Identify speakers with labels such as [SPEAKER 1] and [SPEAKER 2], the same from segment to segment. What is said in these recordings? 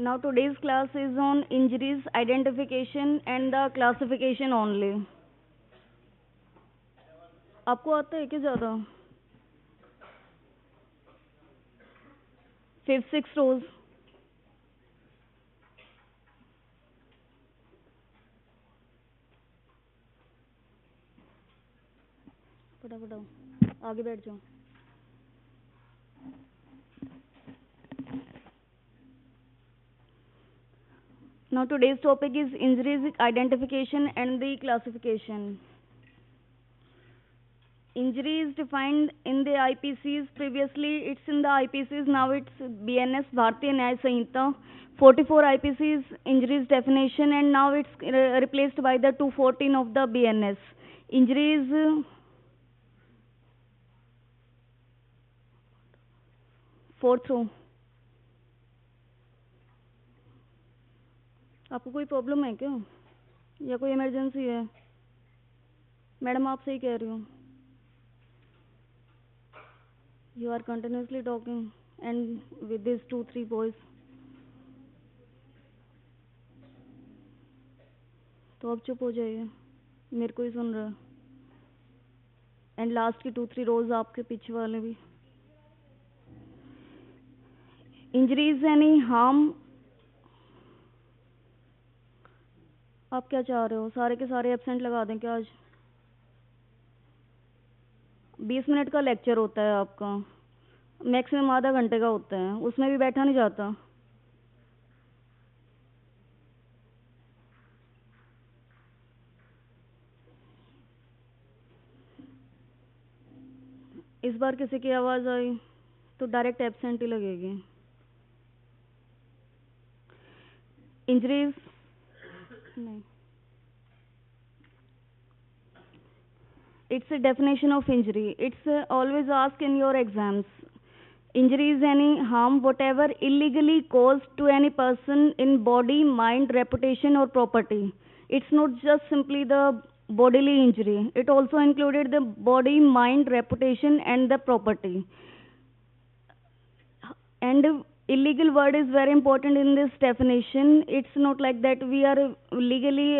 [SPEAKER 1] Now today's class is on injuries identification and the classification only. आपको आता है क्या ज़्यादा? फिफ्थ सिक्स रोज फटाफट आओ, आगे बैठ जाओ. Now today's topic is injuries identification and the classification. Injury is defined in the IPCs. Previously it's in the IPCs, now it's BNS, Bharatiya Nyaya Sanhita. 44 IPCs injuries definition, and now it's replaced by the 214 of the BNS. Injuries fourth row. आपको कोई problem है क्या, या कोई emergency है? Madam आप सही कह रही हो. You are continuously talking and with these 2-3 boys. तो अब चुप हो जाइए, मेरे को ही सुन रहा है. एंड लास्ट की 2-3 रोज आपके पीछे वाले भी. Injuries any harm. आप क्या चाह रहे हो, सारे के सारे एब्सेंट लगा दें क्या आज? 20 मिनट का लेक्चर होता है आपका, मैक्सिमम आधा घंटे का होता है, उसमें भी बैठा नहीं जाता. इस बार किसी की आवाज आई तो डायरेक्ट एब्सेंट ही लगेगी. इंजरीज नहीं. It's a definition of injury. It's always asked in your exams. Injury is any harm whatever illegally caused to any person in body, mind, reputation or property. It's not just simply the bodily injury. It also included the body, mind, reputation and the property. And illegal word is very important in this definition. It's not like that we are legally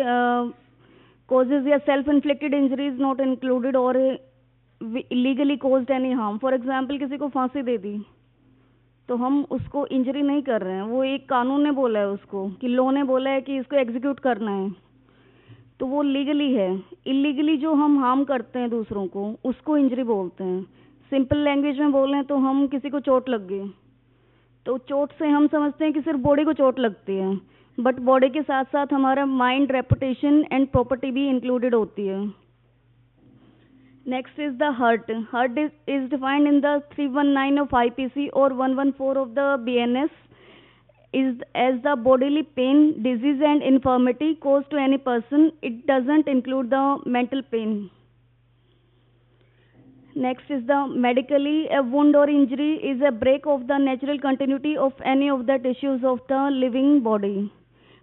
[SPEAKER 1] causes या self-inflicted injury is not included or illegally caused any harm. For example, किसी को फांसी दे दी तो हम उसको injury नहीं कर रहे हैं, वो एक कानून ने बोला है उसको, कि लॉ ने बोला है कि इसको एग्जीक्यूट करना है, तो वो लीगली है. इलीगली जो हम हार्म करते हैं दूसरों को, उसको इंजरी बोलते हैं. सिंपल लैंग्वेज में बोलें तो हम किसी को चोट लग गई तो चोट से हम समझते हैं कि सिर्फ बॉडी को चोट लगती है, बट बॉडी के साथ साथ हमारा माइंड, रेपुटेशन एंड प्रॉपर्टी भी इंक्लूडेड होती है. Next is the hurt. Hurt is defined in the 319 of IPC और 114 of the BNS is as the bodily pain, disease and infirmity caused to any person. It doesn't include the mental pain. Next is the medically, a wound or injury is a break of the natural continuity of any of the tissues of the living body.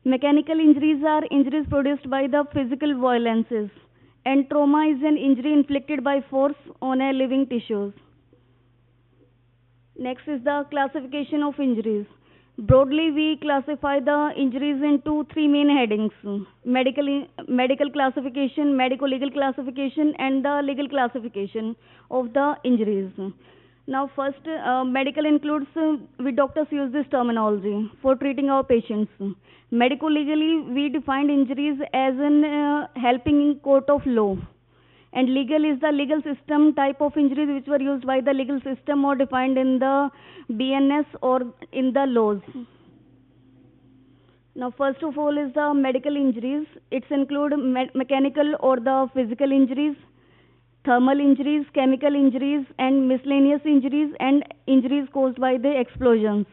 [SPEAKER 1] Mechanical injuries are injuries produced by the physical violences, and trauma is an injury inflicted by force on a living tissues. Next is the classification of injuries. Broadly, we classify the injuries into 3 main headings: medical classification, medico-legal classification, and the legal classification of the injuries. Now, first, medical includes, we doctors use this terminology for treating our patients. Medico-legally, we define injuries as in helping in court of law. And legal is the legal system type of injuries which were used by the legal system or defined in the BNS or in the laws. Now, first of all is the medical injuries. It's include mechanical or the physical injuries, thermal injuries, chemical injuries, and miscellaneous injuries, and injuries caused by the explosions.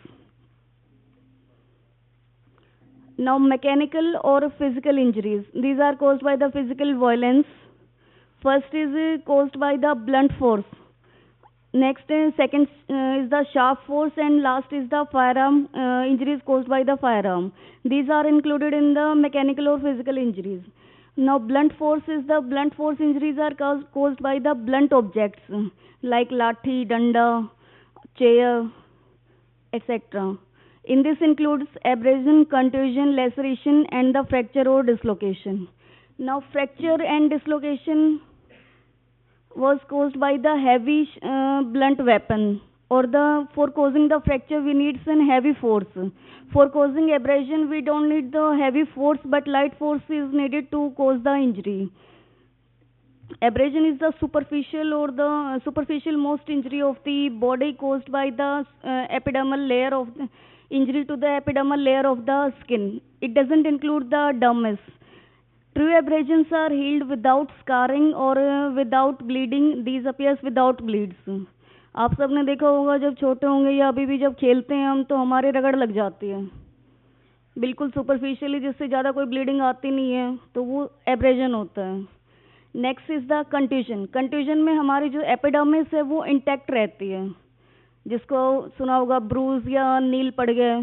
[SPEAKER 1] Now, mechanical or physical injuries. These are caused by the physical violence. First is caused by the blunt force. Next, second is the sharp force, and last is the firearm injuries caused by the firearm. These are included in the mechanical or physical injuries. Now, blunt force injuries are caused by the blunt objects like lathi, danda, chair, etc. In this includes abrasion, contusion, laceration, and the fracture or dislocation. Now, fracture and dislocation was caused by the heavy blunt weapon, or for causing the fracture we need some heavy force. For causing abrasion we don't need the heavy force, but light force is needed to cause the injury. Abrasion is the superficial or the superficial most injury of the body caused by the epidermal layer of the injury to the epidermal layer of the skin. It doesn't include the dermis. True abrasions are healed without scarring or without bleeding. These appears without bleeds. आप सब ने देखा होगा जब छोटे होंगे या अभी भी जब खेलते हैं हम, तो हमारे रगड़ लग जाती है बिल्कुल सुपरफिशियली, जिससे ज़्यादा कोई ब्लीडिंग आती नहीं है, तो वो एब्रेजन होता है. Next is the contusion. Contusion में हमारी जो एपिडर्मिस है वो इंटैक्ट रहती है. जिसको सुना होगा ब्रूज या नील पड़ गए,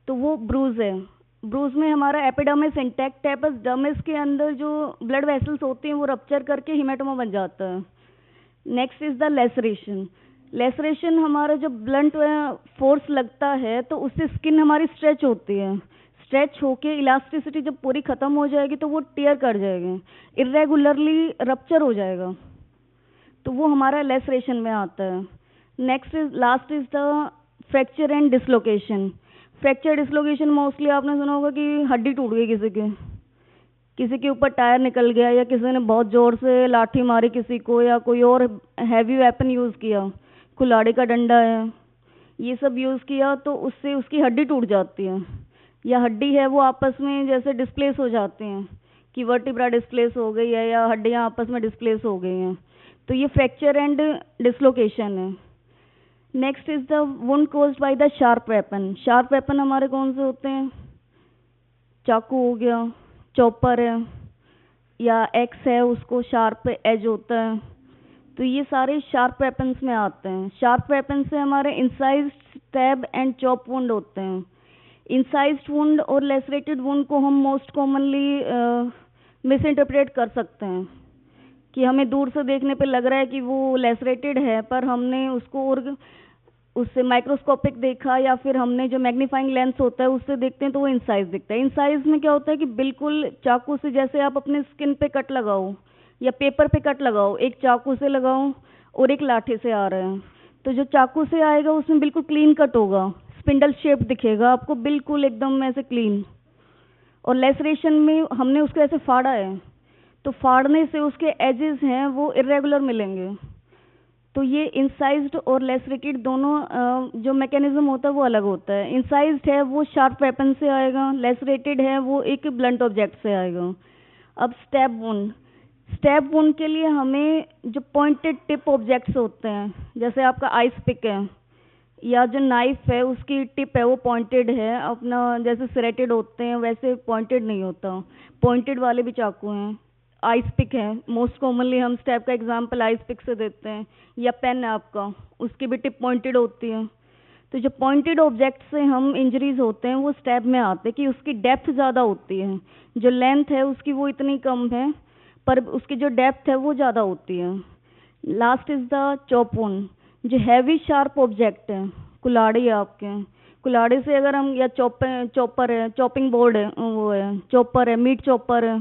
[SPEAKER 1] तो वो ब्रूज है. ब्रूज में हमारा एपिडर्मिस इंटैक्ट है, बस डर्मिस के अंदर जो ब्लड वेसल्स होती हैं वो रप्चर करके हिमेटोमा बन जाता है. Next is the laceration. Laceration हमारा जब ब्लंट फोर्स लगता है तो उससे स्किन हमारी स्ट्रेच होती है. स्ट्रेच होके इलास्टिसिटी जब पूरी खत्म हो जाएगी तो वो टीयर कर जाएगा, इरेगुलरली रप्चर हो जाएगा, तो वो हमारा लेसरेशन में आता है. Next is last is the fracture and dislocation. Fracture dislocation mostly आपने सुना होगा कि हड्डी टूट गई किसी के ऊपर टायर निकल गया, या किसी ने बहुत जोर से लाठी मारी किसी को, या कोई और हैवी वेपन यूज किया, कुल्हाड़ी का डंडा है, ये सब यूज किया, तो उससे उसकी हड्डी टूट जाती है. या हड्डी है वो आपस में जैसे डिस्प्लेस हो जाते हैं कि वर्टिब्रा डिस्प्लेस हो गई है या हड्डियां आपस में डिस्प्लेस हो गई हैं, तो ये फ्रैक्चर एंड डिसलोकेशन है. Next is the wound caused by the sharp weapon. Sharp weapon हमारे कौन से होते हैं? चाकू हो गया, चॉपर है, या एक्स है उसको शार्प एज होता है, तो ये सारे शार्प वेपन्स में आते हैं. शार्प वेपन से हमारे incised stab and chop wound होते हैं. इंसाइज्ड वुंड और लेसरेटेड वुंड को हम मोस्ट कॉमनली मिस इंटरप्रेट कर सकते हैं कि हमें दूर से देखने पे लग रहा है कि वो लेसरेटेड है, पर हमने उसको और उससे माइक्रोस्कोपिक देखा, या फिर हमने जो मैग्नीफाइंग लेंस होता है उससे देखते हैं तो वो इंसाइज दिखता है. इंसाइज में क्या होता है कि बिल्कुल चाकू से जैसे आप अपने स्किन पे कट लगाओ या पेपर पे कट लगाओ, एक चाकू से लगाओ और एक लाठी से आ रहे हैं, तो जो चाकू से आएगा उसमें बिल्कुल क्लीन कट होगा, स्पिंडल शेप दिखेगा आपको बिल्कुल एकदम ऐसे क्लीन. और लेसरेशन में हमने उसको ऐसे फाड़ा है, तो फाड़ने से उसके एजेस हैं वो इरेगुलर मिलेंगे. तो ये इंसाइज्ड और लेसरेटेड दोनों जो मैकेनिज्म होता है वो अलग होता है. इंसाइज्ड है वो शार्प वेपन से आएगा, लेसरेटेड है वो एक ब्लंट ऑब्जेक्ट से आएगा. अब स्टैब वुंड. स्टैब वुंड के लिए हमें जो पॉइंटेड टिप ऑब्जेक्ट्स होते हैं, जैसे आपका आइस पिक है या जो नाइफ है उसकी टिप है वो पॉइंटेड है, अपना जैसे सेरेटेड होते हैं वैसे पॉइंटेड नहीं होता. पॉइंटेड वाले भी चाकू हैं. आइस पिक है, मोस्ट कॉमनली हम स्टैब का एग्जांपल आइस पिक से देते हैं, या पेन है आपका, उसकी भी टिप पॉइंटेड होती है. तो जो पॉइंटेड ऑब्जेक्ट से हम इंजरीज होते हैं वो स्टैब में आते हैं कि उसकी डेप्थ ज़्यादा होती है. जो लेंथ है उसकी वो इतनी कम है, पर उसकी जो डेप्थ है वो ज़्यादा होती है. Last is the chop wound. जो हैवी शार्प ऑब्जेक्ट है, कुल्हाड़ी है आपके, कुल्हाड़ी से अगर हम, या चॉपर है, चॉपिंग बोर्ड है, वो है चॉपर है, मीट चॉपर है,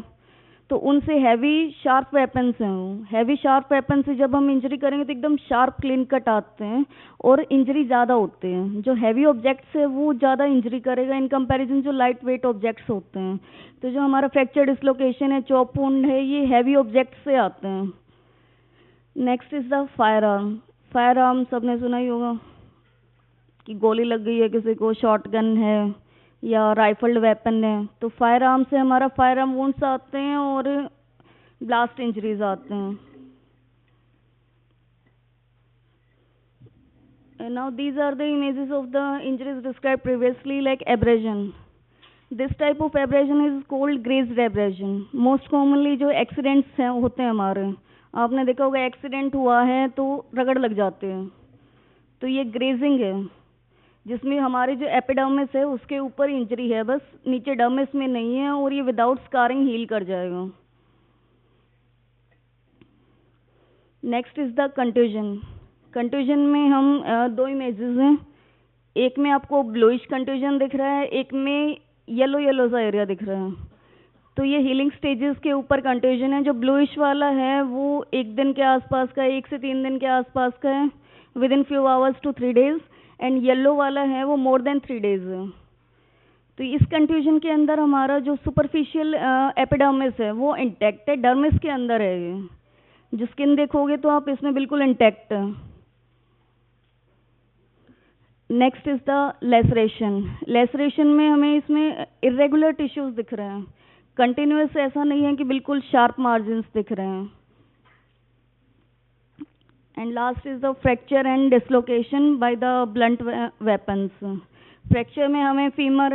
[SPEAKER 1] तो उनसे हैवी शार्प वेपन्स हैं. वो हैवी शार्प वेपन से जब हम इंजरी करेंगे तो एकदम शार्प क्लीन कट आते हैं और इंजरी ज़्यादा होते हैं. जो हैवी ऑब्जेक्ट्स है वो ज़्यादा इंजरी करेगा इन कंपैरिजन जो लाइट वेट ऑब्जेक्ट्स होते हैं. तो जो हमारा फ्रैक्चर डिसलोकेशन है, चॉप वुंड है, ये हैवी ऑब्जेक्ट से आते हैं. Next is the fire arm. Fire arm सबने सुना ही होगा कि गोली लग गई है किसी को, शॉर्ट गन है या राइफल्ड वेपन है, तो फायर आर्म से हमारा फायर आर्म वुंड्स आते हैं और ब्लास्ट इंजरीज आते हैं. And now these are the images of the injuries described previously, like abrasion. This type of abrasion is called grazed abrasion. Most commonly जो accidents हैं होते हैं हमारे, आपने देखा होगा एक्सीडेंट हुआ है तो रगड़ लग जाते हैं, तो ये ग्रेजिंग है जिसमें हमारी जो एपिडर्मिस है उसके ऊपर इंजरी है, बस नीचे डर्मिस में नहीं है, और ये विदाउट स्कारिंग हील कर जाएगा. Next is the contusion. Contusion में हम दो इमेजेस हैं, एक में आपको ब्लूइश कंट्यूजन दिख रहा है, एक में येलो येलो सा एरिया दिख रहा है। तो ये हीलिंग स्टेजेस के ऊपर कंट्यूजन है। जो ब्लूइश वाला है वो 1 दिन के आसपास का है, 1 से 3 दिन के आसपास का है, within few hours to 3 days. And yellow वाला है वो मोर देन 3 डेज है। तो इस कंट्यूजन के अंदर हमारा जो सुपरफिशियल एपिडर्मिस है वो इंटैक्ट है, डर्मिस के अंदर है ये। जो स्किन देखोगे तो आप इसमें बिल्कुल इंटैक्ट है। Next is the laceration. Laceration में हमें इसमें इरेगुलर टिश्यूज दिख रहे हैं, कंटिन्यूस ऐसा नहीं है कि बिल्कुल शार्प मार्जिन्स दिख रहे हैं। And last is the fracture and dislocation by the blunt weapons. Fracture में हमें फीमर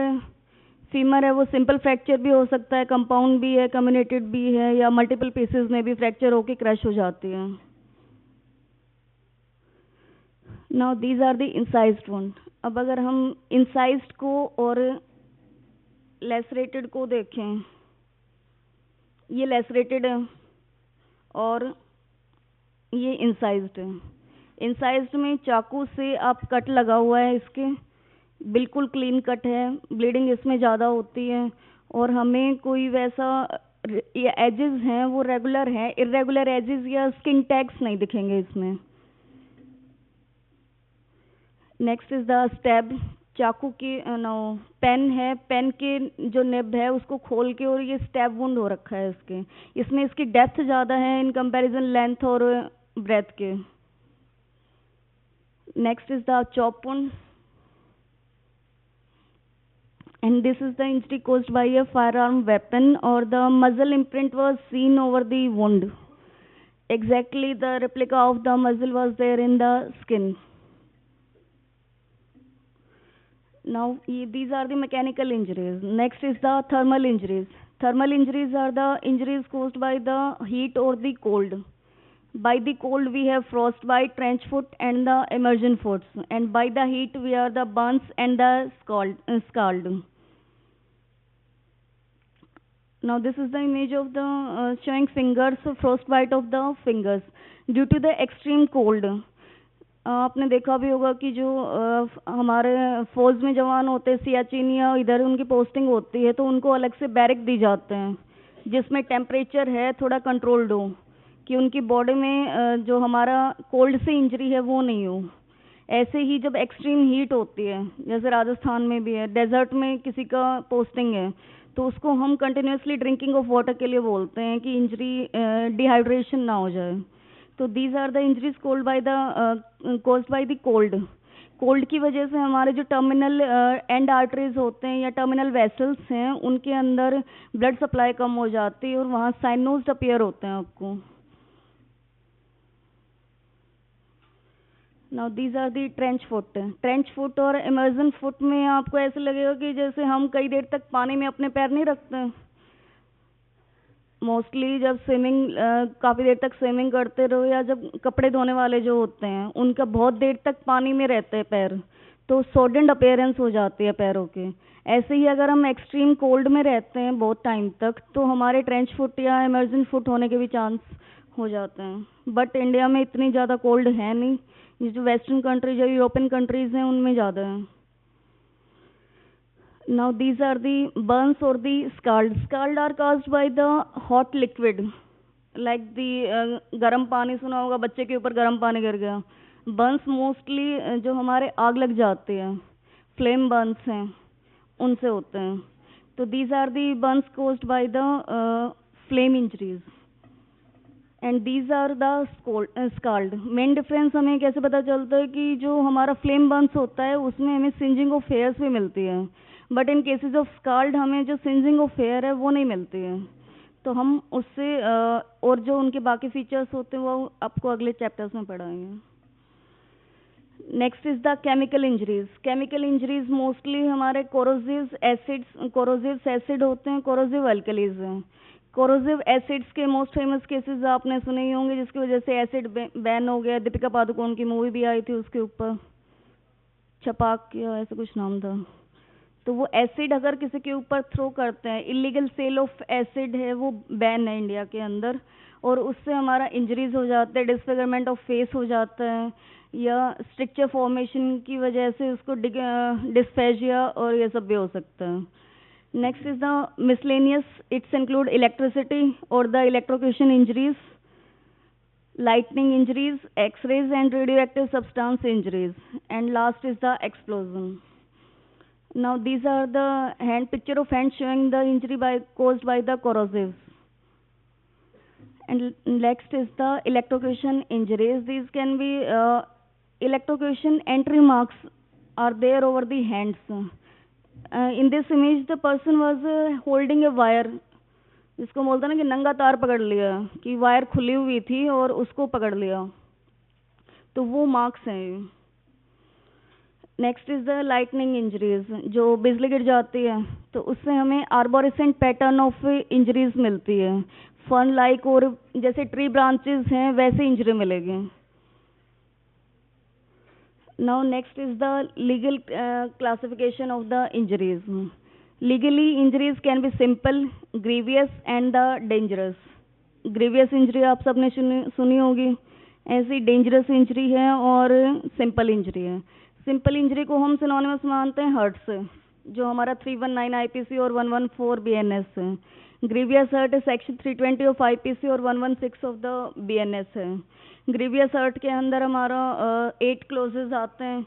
[SPEAKER 1] है वो सिंपल फ्रैक्चर भी हो सकता है, कंपाउंड भी है, कम्युनेटेड भी है, या मल्टीपल पीसेस में भी फ्रैक्चर होके क्रश हो जाती है। Now these are the incised wound. अब अगर हम इंसाइज्ड को और लेसरेटेड को देखें, ये लेसरेटेड है और ये इंसाइज्ड है। इंसाइज्ड में चाकू से आप कट लगा हुआ है, इसके बिल्कुल क्लीन कट है, ब्लीडिंग इसमें ज़्यादा होती है और हमें कोई वैसा एजेस हैं वो रेगुलर हैं, इरेगुलर एजेस या स्किन टैग्स नहीं दिखेंगे इसमें। Next is the stab. चाकू की पेन है, पेन के जो निब है उसको खोल के और ये स्टैब वुंड हो रखा है इसके। इसमें इसकी डेप्थ ज़्यादा है इन कंपैरिजन लेंथ और ब्रेथ के। Next is the chop wound, and this is the injury caused by a firearm weapon or the muzzle imprint was seen over the wound. Exactly the replica of the muzzle was there in the skin. Now these are the mechanical injuries. Next is the thermal injuries. Thermal injuries are the injuries caused by the heat or the cold. By the cold we have frostbite, trench foot and the immersion foots, and by the heat we are the burns and the scald. Now this is the image of the showing fingers, frostbite of the fingers due to the extreme cold. आपने देखा भी होगा कि जो हमारे फौज में जवान होते हैं सियाचिन या इधर उनकी पोस्टिंग होती है तो उनको अलग से बैरक दी जाते हैं जिसमें टेम्परेचर है थोड़ा कंट्रोल्ड हो, कि उनकी बॉडी में जो हमारा कोल्ड से इंजरी है वो नहीं हो। ऐसे ही जब एक्सट्रीम हीट होती है, जैसे राजस्थान में भी है, डेजर्ट में किसी का पोस्टिंग है, तो उसको हम कंटिन्यूसली ड्रिंकिंग ऑफ वाटर के लिए बोलते हैं कि इंजरी डिहाइड्रेशन ना हो जाए। तो these are the injuries cold by the caused by the cold. Cold की वजह से हमारे जो टर्मिनल एंड आर्टरीज होते हैं या टर्मिनल वेसल्स हैं उनके अंदर ब्लड सप्लाई कम हो जाती है और वहाँ साइनोज अपीयर होते हैं आपको। Now these are the trench foot. Trench foot और इमर्जन फुट में आपको ऐसे लगेगा कि जैसे हम कई देर तक पानी में अपने पैर नहीं रखते। मोस्टली जब स्विमिंग काफ़ी देर तक स्विमिंग करते रहो या जब कपड़े धोने वाले जो होते हैं उनका बहुत देर तक पानी में रहते हैं पैर, तो सोडेंट अपीयरेंस हो जाती है पैरों के। ऐसे ही अगर हम एक्सट्रीम कोल्ड में रहते हैं बहुत टाइम तक तो हमारे ट्रेंच फुट या इमर्जन फुट होने के भी चांस हो जाते हैं। बट इंडिया में इतनी ज़्यादा कोल्ड है नहीं, ये जो वेस्टर्न कंट्रीज या यूरोपियन कंट्रीज हैं उनमें ज़्यादा है। Now these are the burns or the scald. Scald are caused by the hot liquid, like the गर्म पानी सुना होगा, बच्चे के ऊपर गर्म पानी गिर गया। बर्न्स मोस्टली जो हमारे आग लग जाते हैं, फ्लेम बर्न्स हैं, उनसे होते हैं। तो these are the burns caused by the flame injuries. And these are the scald. Main difference हमें कैसे पता चलता है कि जो हमारा फ्लेम बर्न्स होता है उसमें हमें सिंजिंग ऑफ हेयर्स भी मिलती है, but in cases of scald हमें जो सिंजिंग ऑफ हेयर है वो नहीं मिलती है। तो हम उससे और जो उनके बाकी फीचर्स होते हैं वो आपको अगले चैप्टर्स में पढ़ाएंगे। Next is the chemical injuries. Chemical injuries mostly हमारे कोरोसिव एसिड होते हैं, कोरोसिव अल्कलीज हैं। कोरोसिव एसिड्स के मोस्ट फेमस केसेस आपने सुने ही होंगे, जिसकी वजह से एसिड बैन हो गया। दीपिका पादुकोण की मूवी भी आई थी उसके ऊपर, छपाक या ऐसा कुछ नाम था। तो वो एसिड अगर किसी के ऊपर थ्रो करते हैं, इलीगल सेल ऑफ एसिड है वो बैन है इंडिया के अंदर, और उससे हमारा इंजरीज हो जाते हैं, डिसफिगरमेंट ऑफ फेस हो जाता है, या स्ट्रक्चर फॉर्मेशन की वजह से उसको डिस्फेजिया और ये सब भी हो सकता है. Next is the miscellaneous. It's include electricity और the electrocution injuries, lightning injuries, X-rays and radioactive substance injuries, and last is the explosion. Now these are the picture of hand showing the injury caused by the corrosives. And next is the electrocution injuries. These can be electrocution entry marks are there over the hands. In this image the person was holding a wire, जिसको बोलते हैं ना कि नंगा तार पकड़ लिया, कि वायर खुली हुई थी और उसको पकड़ लिया, तो वो मार्क्स हैं. Next is the lightning injuries. जो बिजली गिर जाती है तो उससे हमें आर्बोरेसेंट पैटर्न ऑफ इंजरीज मिलती है. फन लाइक और जैसे ट्री ब्रांचेस हैं वैसे इंजरी मिलेगी. Now next is the legal classification of the injuries. Legally, injuries can be simple, grievous and the dangerous. Grievous injury आप सबने सुनी होगी. ऐसी dangerous injury है और simple injury है. Simple injury को हम synonymous मानते हैं hurt से, जो हमारा 319 IPC और 114 BNS है. Grievous hurt section 320 of IPC और 116 of the BNS है. Grievous hurt के अंदर हमारा 8 clauses आते हैं,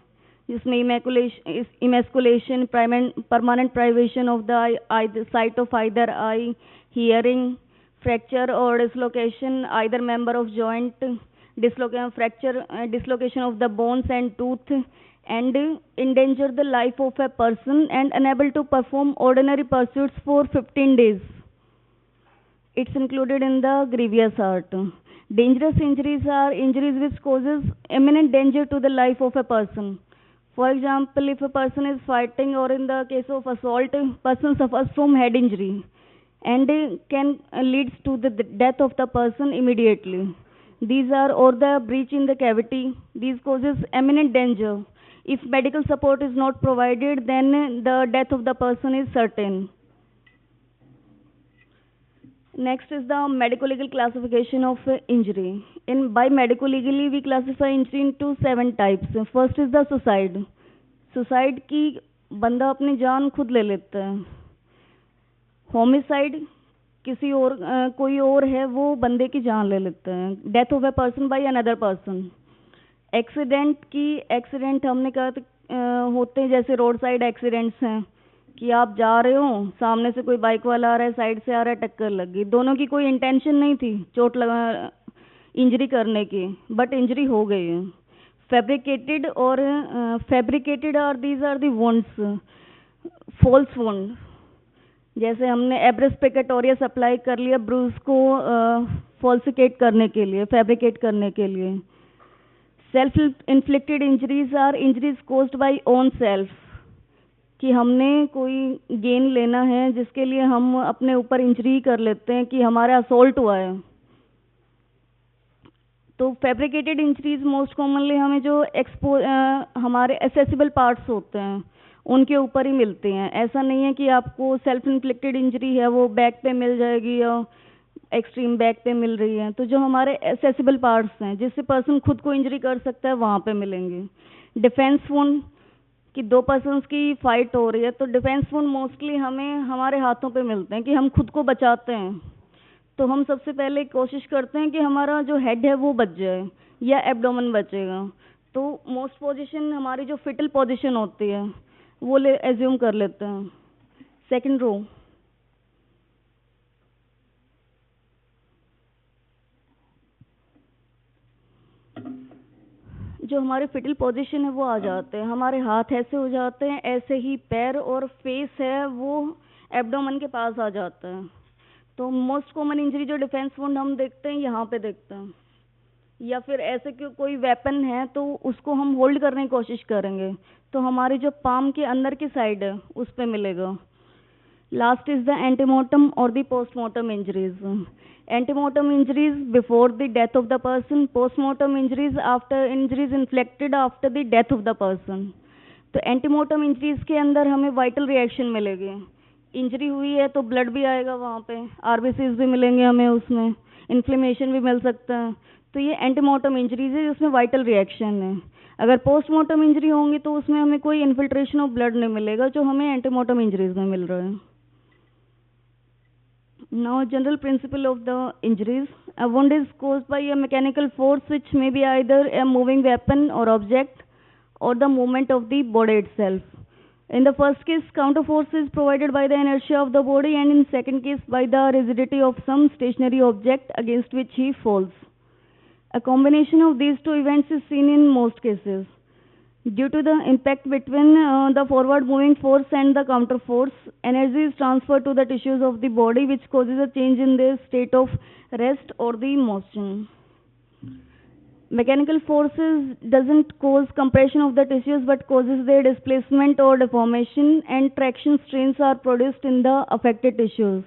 [SPEAKER 1] जिसमें emasculation, permanent privation of the sight of either eye, hearing, fracture or dislocation either member of joint, dislocation of the bones and tooth, and endanger the life of a person and unable to perform ordinary pursuits for 15 days. It's included in the grievous hurt. Dangerous injuries are injuries which causes imminent danger to the life of a person. For example, if a person is fighting or in the case of assault, person suffers from head injury and can leads to the death of the person immediately. These are or the breach in the cavity. These causes imminent danger. If medical support is not provided, then the death of the person is certain. Next is the medico-legal classification of injury. By medico-legally, we classify injury into 7 types. First is the suicide. Suicide की बंदा अपनी जान खुद ले लेता है. Homicide किसी और कोई और है वो बंदे की जान ले लेता है. Death of a person by another person. Accident हमने कहा होते हैं जैसे रोड साइड एक्सीडेंट्स हैं कि आप जा रहे हो, सामने से कोई बाइक वाला आ रहा है, साइड से आ रहा है, टक्कर लग गई. दोनों की कोई इंटेंशन नहीं थी चोट लगा इंजरी करने की, बट इंजरी हो गई है. Fabricated are these are the wounds, false wound. जैसे हमने एब्रेस पेकेटोरियस अप्लाई कर लिया ब्रूज को फॉल्सिकेट करने के लिए, फैब्रिकेट करने के लिए. Self inflicted injuries are injuries caused by own self, कि हमने कोई गेन लेना है जिसके लिए हम अपने ऊपर इंजरी कर लेते हैं कि हमारा असोल्ट हुआ है. तो फैब्रिकेटेड इंजरीज मोस्ट कॉमनली हमें जो हमारे एसेसिबल पार्ट्स होते हैं उनके ऊपर ही मिलते हैं. ऐसा नहीं है कि आपको सेल्फ इन्फ्लिक्टेड इंजरी है वो बैक पे मिल जाएगी या एक्सट्रीम बैक पे मिल रही है. तो जो हमारे एसेसिबल पार्ट्स हैं जिससे पर्सन खुद को इंजरी कर सकता है वहाँ पे मिलेंगे. डिफेंस वुंड कि 2 पर्सन्स की फाइट हो रही है तो डिफेंस वुंड मोस्टली हमें हमारे हाथों पे मिलते हैं कि हम खुद को बचाते हैं. तो हम सबसे पहले कोशिश करते हैं कि हमारा जो हेड है वो बच जाए या एब्डोमेन बचेगा. तो मोस्ट पोजीशन हमारी जो फिटल पोजीशन होती है वो एज्यूम कर लेते हैं. Second row. जो हमारे फिटल पोजीशन है वो आ जाते हैं. हमारे हाथ ऐसे हो जाते हैं, ऐसे ही पैर और फेस है वो एब्डोमेन के पास आ जाता है. तो मोस्ट कॉमन इंजरी जो डिफेंस वुंड हम देखते हैं यहाँ पे देखते हैं. या फिर ऐसे कि कोई वेपन है तो उसको हम होल्ड करने की कोशिश करेंगे तो हमारी जो पाम के अंदर की साइड है उस पे मिलेगा. लास्ट इज द एंटीमोर्टम और the postmortem injuries. Antemortem injuries before the death of the person, postmortem injuries after injuries inflicted after the death of the person. तो एंटीमोर्टम इंजरीज के अंदर हमें वाइटल रिएक्शन मिलेगी. इंजरी हुई है तो blood भी आएगा वहाँ पे, आरबीसीज भी मिलेंगे हमें, उसमें इन्फ्लेमेशन भी मिल सकता है. तो ये एंटीमोर्टम इंजरीज है जिसमें वाइटल रिएक्शन है. अगर पोस्टमार्टम इंजरी होंगी तो उसमें हमें कोई इन्फिल्ट्रेशन ऑफ ब्लड नहीं मिलेगा जो हमें एंटीमार्टम इंजरीज में मिल रहा है. Now, general principle of the injuries. A wound is caused by a mechanical force which may be either a moving weapon or object or the movement of the body itself. In the first case, counter force is provided by the inertia of the body, and in second case by the rigidity of some stationary object against which he falls. A combination of these two events is seen in most cases. Due to the impact between the forward moving force and the counter force, energy is transferred to the tissues of the body, which causes a change in their state of rest or the motion. Mechanical forces doesn't cause compression of the tissues but causes their displacement or deformation, and traction strains are produced in the affected tissues.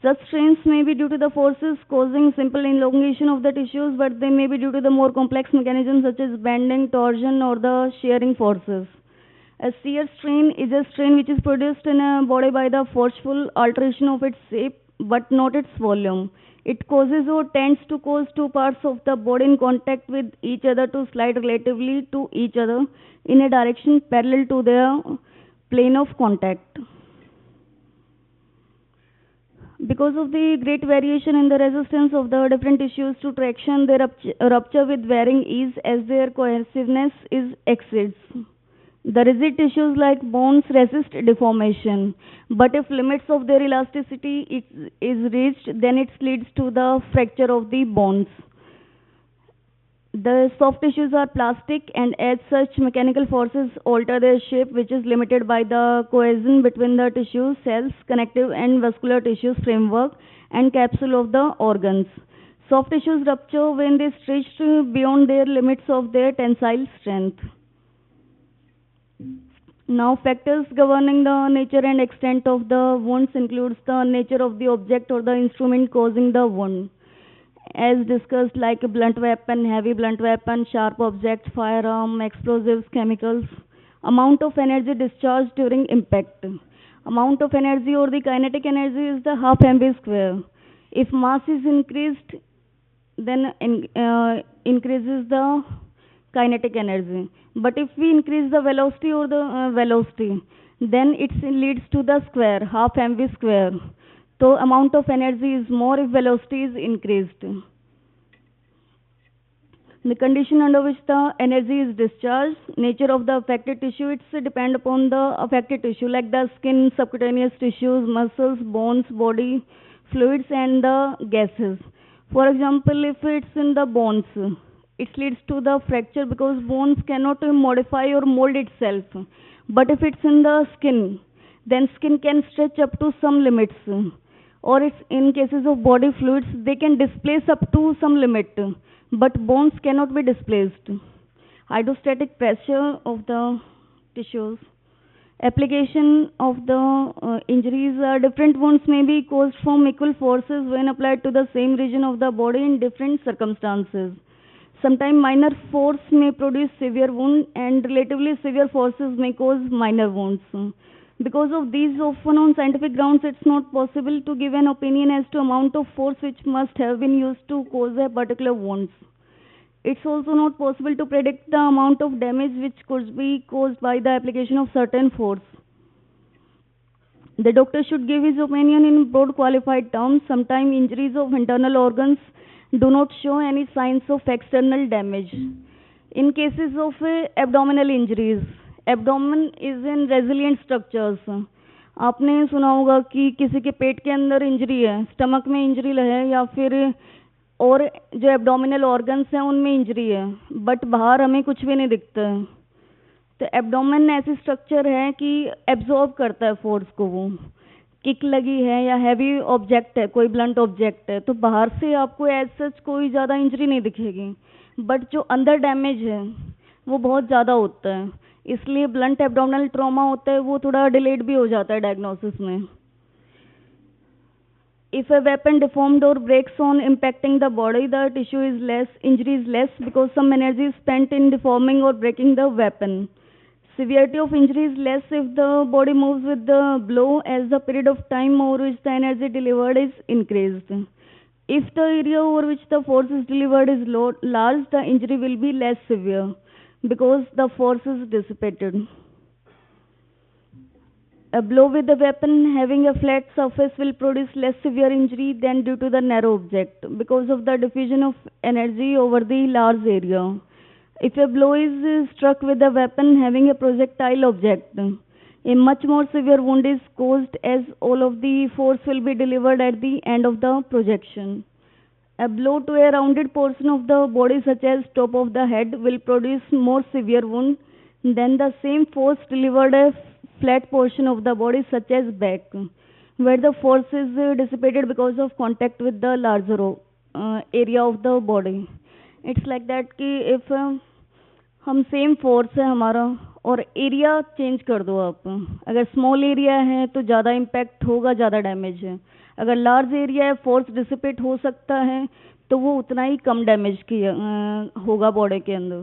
[SPEAKER 1] Such strains may be due to the forces causing simple elongation of the tissues, but they may be due to the more complex mechanisms such as bending, torsion, or the shearing forces. A shear strain is a strain which is produced in a body by the forceful alteration of its shape, but not its volume. It causes or tends to cause two parts of the body in contact with each other to slide relatively to each other in a direction parallel to their plane of contact. Because of the great variation in the resistance of the different tissues to traction, they rupture with varying ease as their cohesiveness exceeds. The rigid tissues like bones resist deformation, but if limits of their elasticity is reached, then it leads to the fracture of the bones. The soft tissues are plastic, and as such, mechanical forces alter their shape, which is limited by the cohesion between the tissue, cells, connective and vascular tissues framework, and capsule of the organs. Soft tissues rupture when they stretch beyond their limits of their tensile strength. Now, factors governing the nature and extent of the wounds includes the nature of the object or the instrument causing the wound. As discussed, like a blunt weapon, heavy blunt weapon, sharp object, firearm, explosives, chemicals. Amount of energy discharged during impact. Amount of energy or the kinetic energy is the half mv square. If mass is increased, then increases the kinetic energy. But if we increase the velocity or the velocity, then it leads to the square, half mv square. So amount of energy is more if velocity is increased. The condition under which the energy is discharged, nature of the affected tissue, it's depend upon the affected tissue like the skin, subcutaneous tissues, muscles, bones, body fluids and the gases. For example, if it's in the bones, it leads to the fracture because bones cannot modify or mold itself. But if it's in the skin, then skin can stretch up to some limits. Or it's in cases of body fluids, they can displace up to some limit, but bones cannot be displaced. Hydrostatic pressure of the tissues. Application of the injuries. Different wounds may be caused from equal forces when applied to the same region of the body in different circumstances. Sometimes minor force may produce severe wound, and relatively severe forces may cause minor wounds. Because of these, often on scientific grounds, it's not possible to give an opinion as to amount of force which must have been used to cause a particular wound. It's also not possible to predict the amount of damage which could be caused by the application of certain force. The doctor should give his opinion in broad qualified terms. Sometimes injuries of internal organs do not show any signs of external damage. In cases of abdominal injuries, abdomen is in resilient structures. आपने सुना होगा कि किसी के पेट के अंदर injury है, stomach में इंजरी है, या फिर और जो एब्डोमिनल ऑर्गन्स हैं उनमें इंजरी है, बट बाहर हमें कुछ भी नहीं दिखता है. तो एब्डोमेन ऐसी स्ट्रक्चर है कि एब्जॉर्ब करता है फोर्स को. वो किक लगी है या हैवी ऑब्जेक्ट है, कोई ब्लंट ऑब्जेक्ट है, तो बाहर से आपको एज सच कोई ज़्यादा इंजरी नहीं दिखेगी, बट जो अंदर डैमेज है वो बहुत ज़्यादा होता है. इसलिए ब्लंट एब्डोमिनल ट्रॉमा होता है वो थोड़ा डिलेड भी हो जाता है डायग्नोसिस में. If a weapon deformed or breaks on impacting the body, the tissue is less, injury is less because some energy is spent in deforming or breaking the weapon. Severity of injury is less if the body moves with the blow, as the period of time over which the energy delivered is increased. If the area over which the force is delivered is large, the injury will be less severe. because the force is dissipated. A blow with a weapon having a flat surface will produce less severe injury than due to the narrow object because of the diffusion of energy over the large area. If a blow is struck with a weapon having a projectile object, a much more severe wound is caused as all of the force will be delivered at the end of the projection. A blow to a rounded portion of the body such as top of the head will produce more severe wound than the same force delivered a flat portion of the body such as back, where the force is dissipated because of contact with the larger area of the body. It's like that कि if हम same force है हमारा और area change कर दो आप, अगर small area है तो ज़्यादा इम्पैक्ट होगा, ज़्यादा डैमेज है, अगर लार्ज एरिया है फोर्स डिसिपेट हो सकता है तो वो उतना ही कम डैमेज की होगा बॉडी के अंदर.